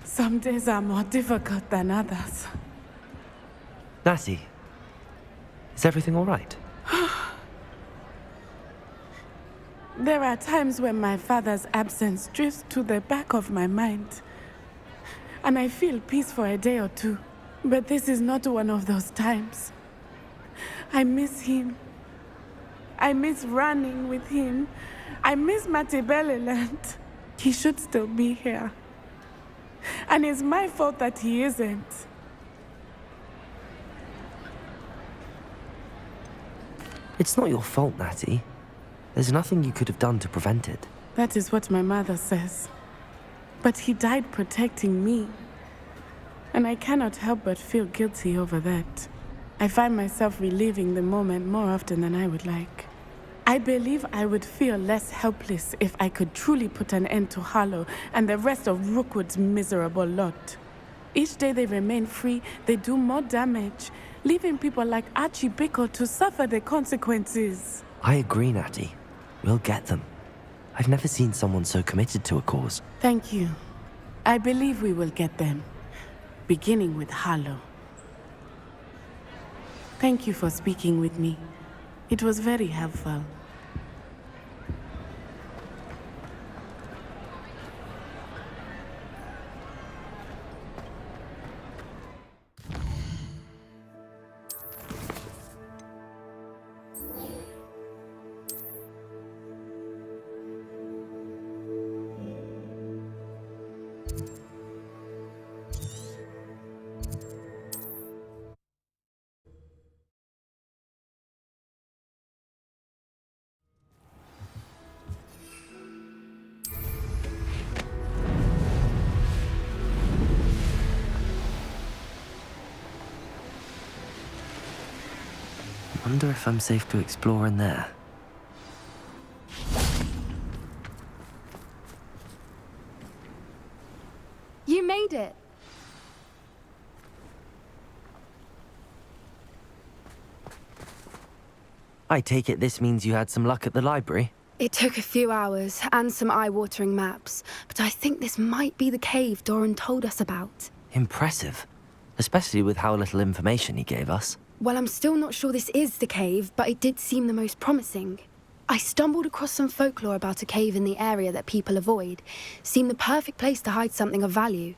Some days are more difficult than others. Natty, is everything all right? There are times when my father's absence drifts to the back of my mind, and I feel peace for a day or two. But this is not one of those times. I miss him. I miss running with him. I miss Matibeleland. He should still be here. And it's my fault that he isn't. It's not your fault, Natty. There's nothing you could have done to prevent it. That is what my mother says. But he died protecting me. And I cannot help but feel guilty over that. I find myself reliving the moment more often than I would like. I believe I would feel less helpless if I could truly put an end to Harlow and the rest of Rookwood's miserable lot. Each day they remain free, they do more damage, leaving people like Archie Bickle to suffer the consequences. I agree, Natty. We'll get them. I've never seen someone so committed to a cause. Thank you. I believe we will get them, beginning with Harlow. Thank you for speaking with me. It was very helpful. I wonder if I'm safe to explore in there. You made it! I take it this means you had some luck at the library? It took a few hours and some eye-watering maps, but I think this might be the cave Doran told us about. Impressive. Especially with how little information he gave us. Well, I'm still not sure this is the cave, but it did seem the most promising. I stumbled across some folklore about a cave in the area that people avoid. Seemed the perfect place to hide something of value.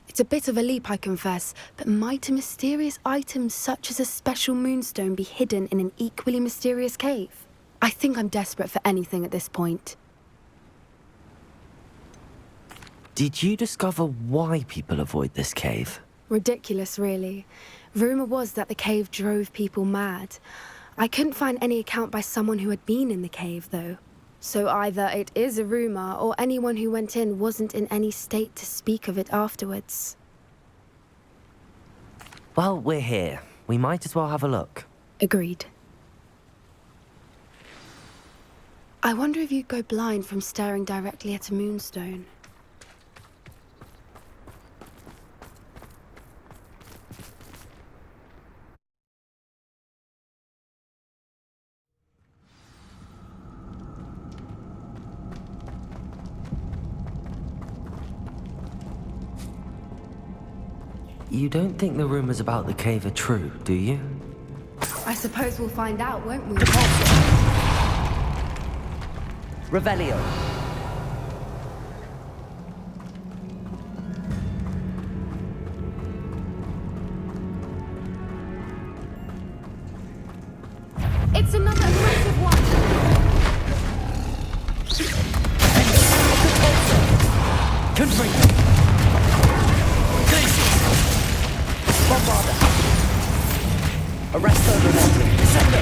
It's a bit of a leap, I confess, but might a mysterious item such as a special moonstone be hidden in an equally mysterious cave? I think I'm desperate for anything at this point. Did you discover why people avoid this cave? Ridiculous, really. Rumour was that the cave drove people mad. I couldn't find any account by someone who had been in the cave, though. So either it is a rumour, or anyone who went in wasn't in any state to speak of it afterwards. Well, we're here. We might as well have a look. Agreed. I wonder if you'd go blind from staring directly at a moonstone. You don't think the rumors about the cave are true, do you? I suppose we'll find out, won't we? Revelio. It's another aggressive one! Confringo. Bombarda. Arresto Remonti. Descendo.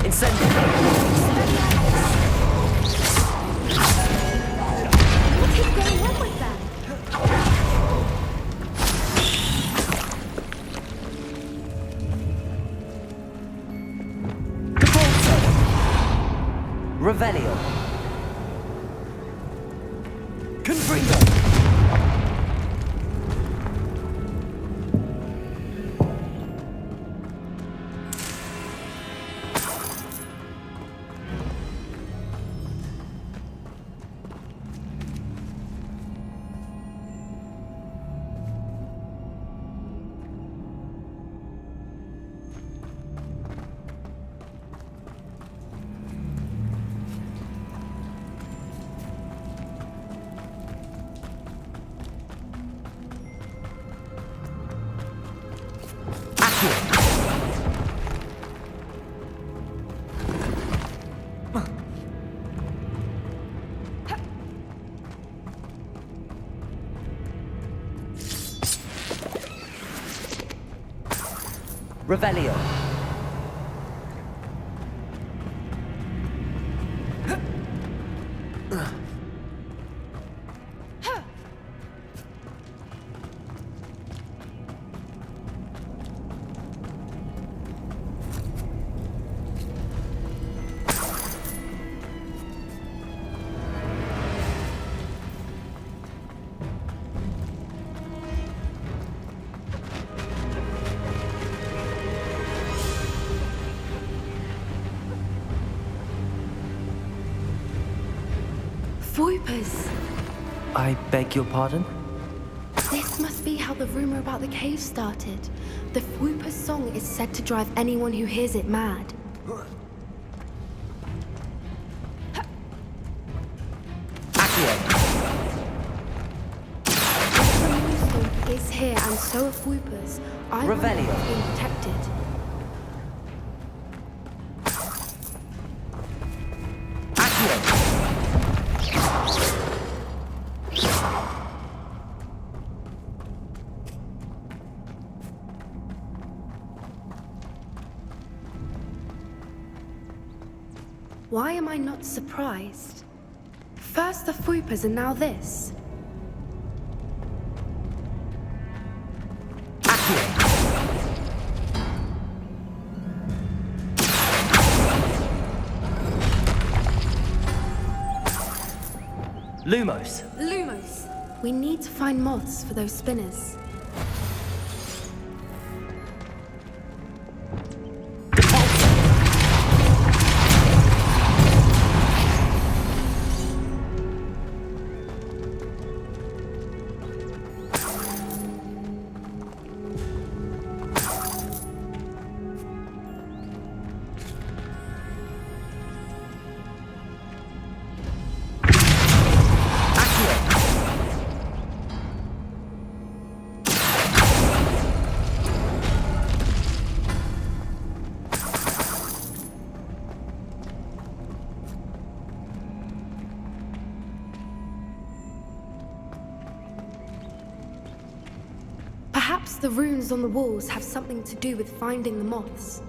Incendio. What is going on with that? Revelio. Confringo. Revelio. Voipers! I beg your pardon? This must be how the rumor about the cave started. The Voipers' song is said to drive anyone who hears it mad. If the moonstone is here and so are Voipers, I wonder Revelio. what's being protected. Why am I not surprised? First the Voipers and now this. Lumos. Lumos! We need to find moths for those spinners. Perhaps the runes on the walls have something to do with finding the moths.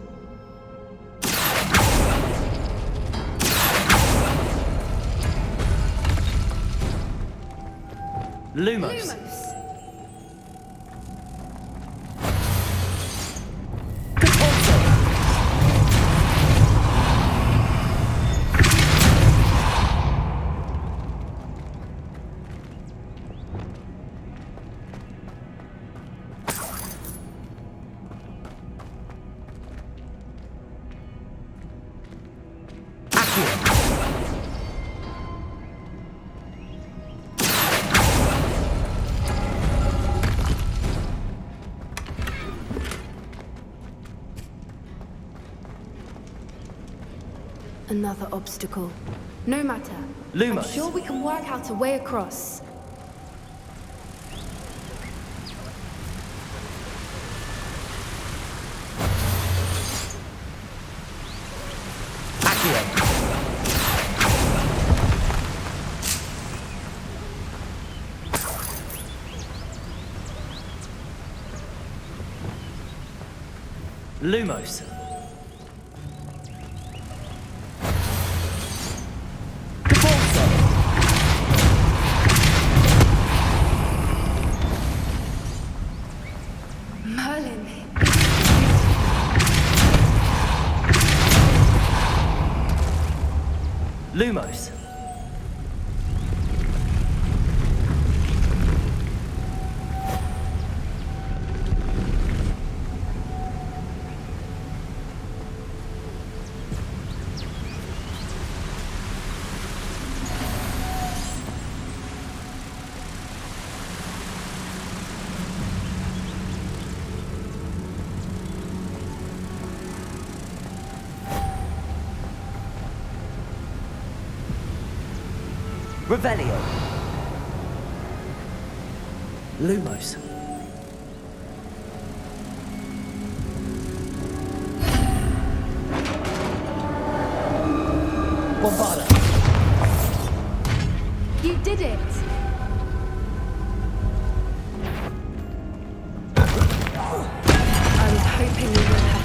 Lumos. Another obstacle. No matter. Lumos. I'm sure we can work out a way across. Lumos. Merlin. Lumos. Revelio. Lumos. Bombarda. You did it! I was hoping we would have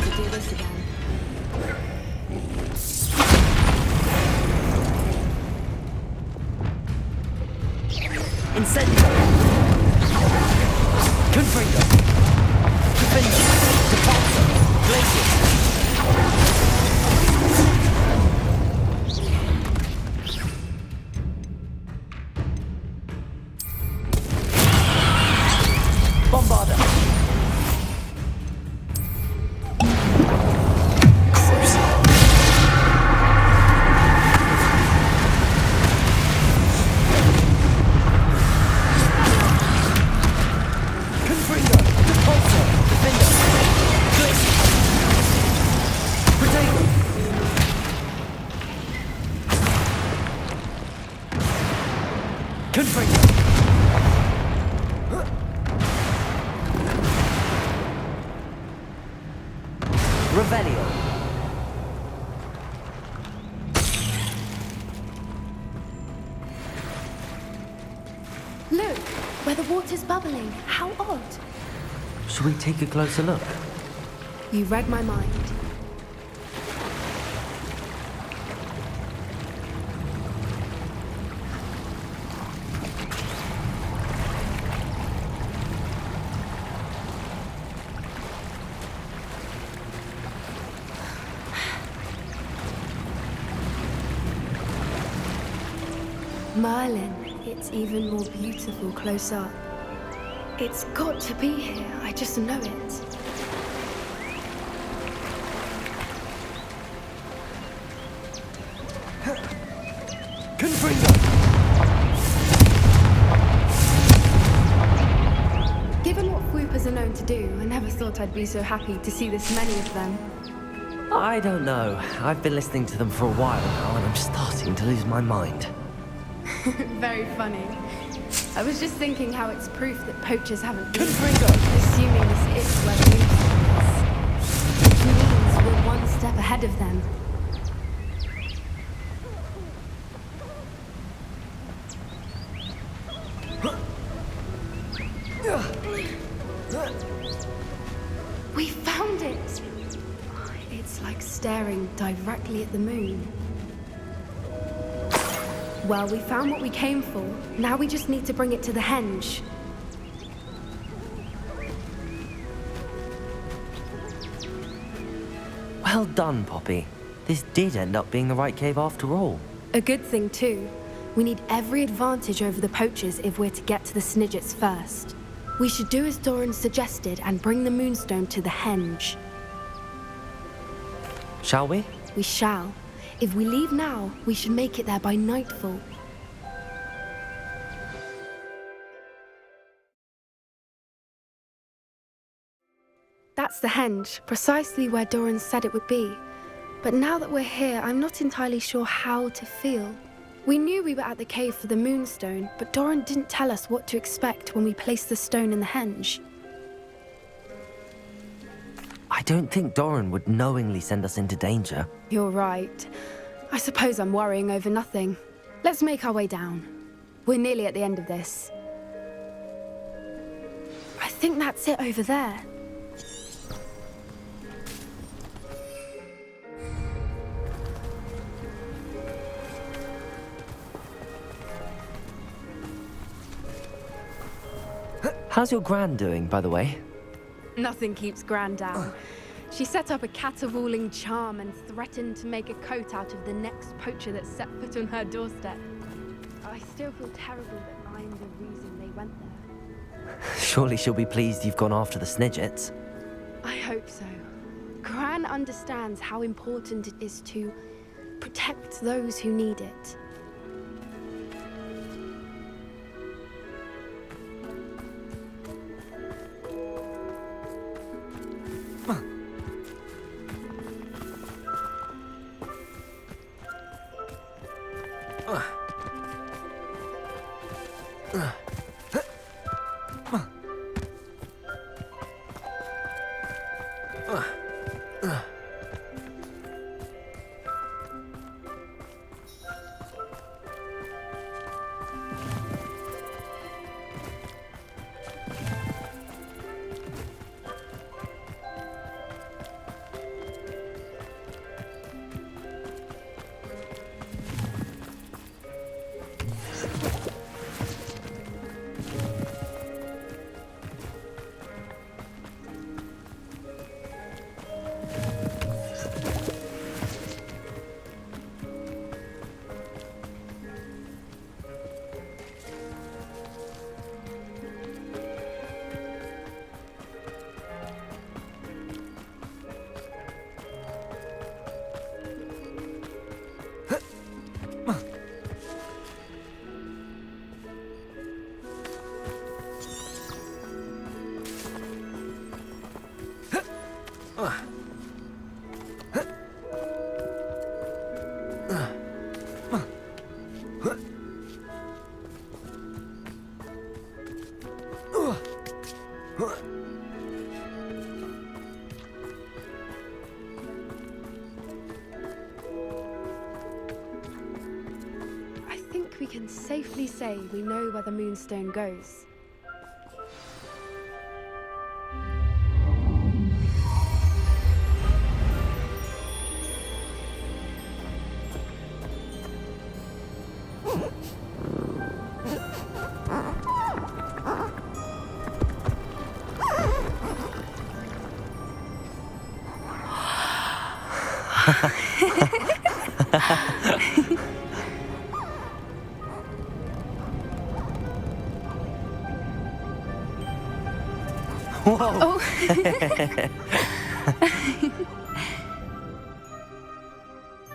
Incendio! Confringo! Defender! Depulso! Glacius! Bombarda! Revelio. Look, where the water's bubbling. How odd. Should we take a closer look? You read my mind. Merlin, it's even more beautiful close up. It's got to be here, I just know it. Confringo! Given what swoopers are known to do, I never thought I'd be so happy to see this many of them. I don't know. I've been listening to them for a while now, and I'm starting to lose my mind. Very funny. I was just thinking how it's proof that poachers haven't been Confringo! assuming this is where the moonstone is. Which means we're one step ahead of them. We found it! It's like staring directly at the moon. Well, we found what we came for. Now we just need to bring it to the henge. Well done, Poppy. This did end up being the right cave after all. A good thing, too. We need every advantage over the poachers if we're to get to the Snidgets first. We should do as Doran suggested and bring the moonstone to the henge. Shall we? We shall. If we leave now, we should make it there by nightfall. That's the henge, precisely where Doran said it would be. But now that we're here, I'm not entirely sure how to feel. We knew we were at the cave for the moonstone, but Doran didn't tell us what to expect when we placed the stone in the henge. I don't think Doran would knowingly send us into danger. You're right. I suppose I'm worrying over nothing. Let's make our way down. We're nearly at the end of this. I think that's it over there. How's your Gran doing, by the way? Nothing keeps Gran down. She set up a caterwauling charm and threatened to make a coat out of the next poacher that set foot on her doorstep. I still feel terrible that I'm the reason they went there. Surely she'll be pleased you've gone after the Snidgets. I hope so. Gran understands how important it is to protect those who need it. can safely say we know where the moonstone goes. Whoa! Oh.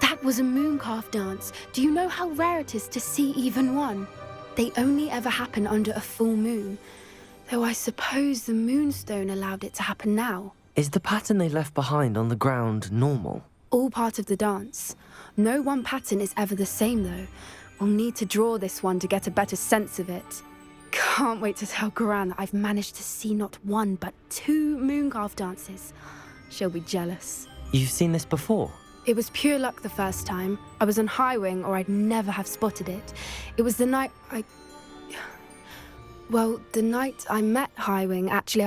That was a mooncalf dance. Do you know how rare it is to see even one? They only ever happen under a full moon. Though I suppose the moonstone allowed it to happen now. Is the pattern they left behind on the ground normal? All part of the dance. No one pattern is ever the same, though. We'll need to draw this one to get a better sense of it. Can't wait to tell Gran that I've managed to see not one, but 2 mooncalf dances. She'll be jealous. You've seen this before? It was pure luck the first time. I was on High Wing, or I'd never have spotted it. It was the night Well, the night I met High Wing, actually,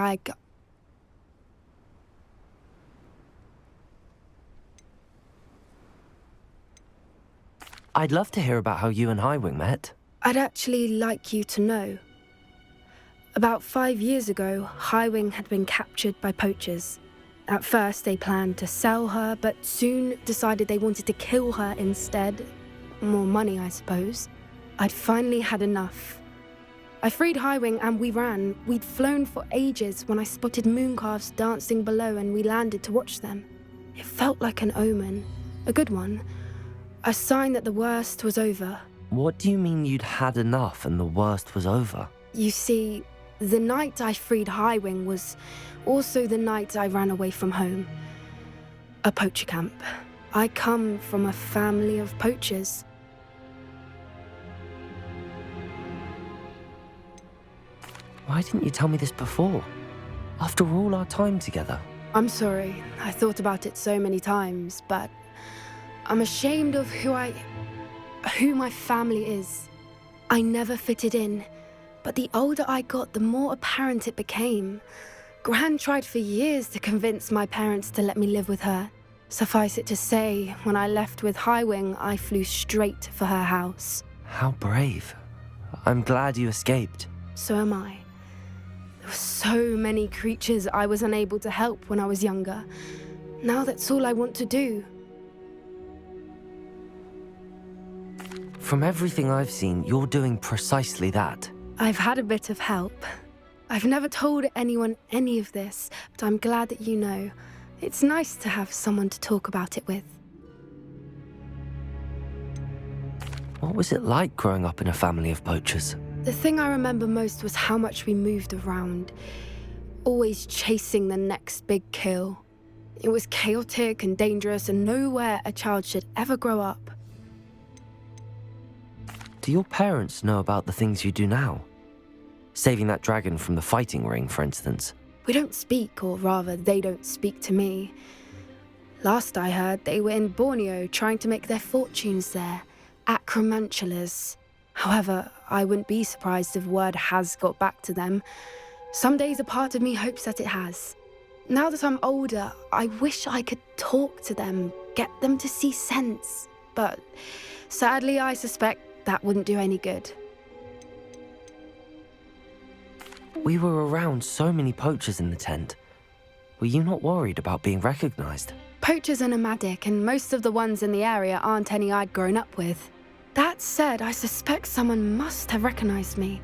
I'd love to hear about how you and Highwing met. I'd actually like you to know. About 5 years ago, High Wing had been captured by poachers. At first, they planned to sell her, but soon decided they wanted to kill her instead. More money, I suppose. I'd finally had enough. I freed High Wing and we ran. We'd flown for ages when I spotted mooncalves dancing below and we landed to watch them. It felt like an omen. A good one. A sign that the worst was over. What do you mean you'd had enough and the worst was over? You see, the night I freed High Wing was also the night I ran away from home. A poacher camp. I come from a family of poachers. Why didn't you tell me this before? After all our time together. I'm sorry. I thought about it so many times, but I'm ashamed of who my family is. I never fitted in, but the older I got, the more apparent it became. Gran tried for years to convince my parents to let me live with her. Suffice it to say, when I left with High Wing, I flew straight for her house. How brave. I'm glad you escaped. So am I. There were so many creatures I was unable to help when I was younger. Now that's all I want to do. From everything I've seen, you're doing precisely that. I've had a bit of help. I've never told anyone any of this, but I'm glad that you know. It's nice to have someone to talk about it with. What was it like growing up in a family of poachers? The thing I remember most was how much we moved around, always chasing the next big kill. It was chaotic and dangerous and nowhere a child should ever grow up. Do your parents know about the things you do now? Saving that dragon from the fighting ring, for instance. We don't speak, or rather, they don't speak to me. Last I heard, they were in Borneo trying to make their fortunes there, acromantulas. However, I wouldn't be surprised if word has got back to them. Some days a part of me hopes that it has. Now that I'm older, I wish I could talk to them, get them to see sense. But sadly, I suspect that wouldn't do any good. We were around so many poachers in the tent. Were you not worried about being recognized? Poachers are nomadic, and most of the ones in the area aren't any I'd grown up with. That said, I suspect someone must have recognized me.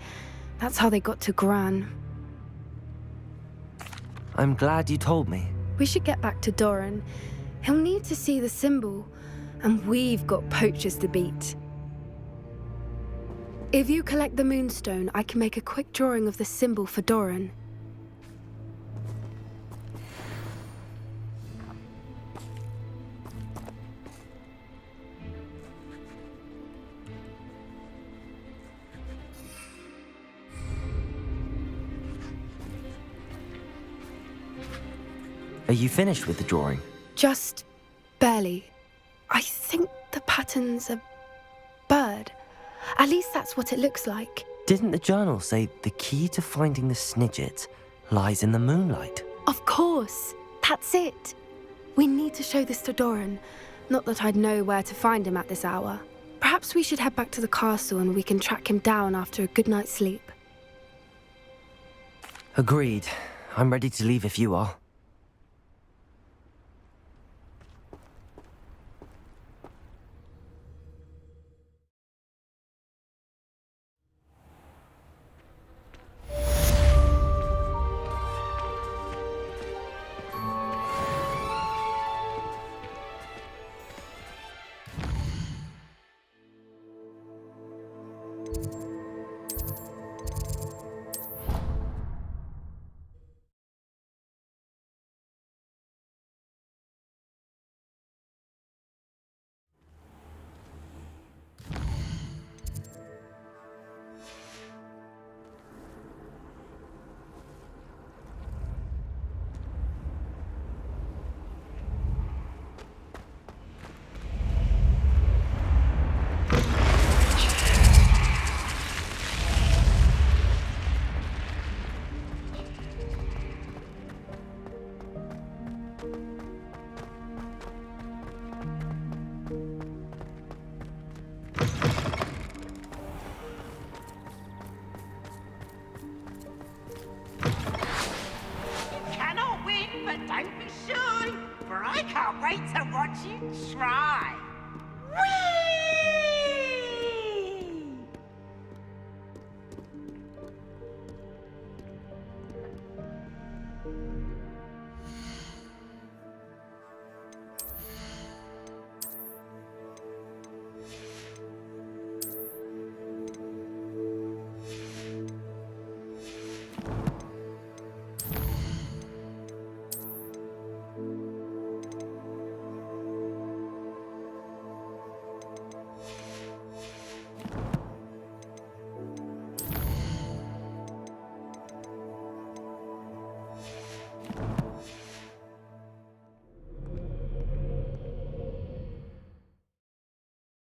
That's how they got to Gran. I'm glad you told me. We should get back to Doran. He'll need to see the symbol, and we've got poachers to beat. If you collect the moonstone, I can make a quick drawing of the symbol for Doran. Are you finished with the drawing? Just barely. I think the pattern's a bird. At least that's what it looks like. Didn't the journal say the key to finding the Snidget lies in the moonlight? Of course. That's it. We need to show this to Doran. Not that I'd know where to find him at this hour. Perhaps we should head back to the castle and we can track him down after a good night's sleep. Agreed. I'm ready to leave if you are.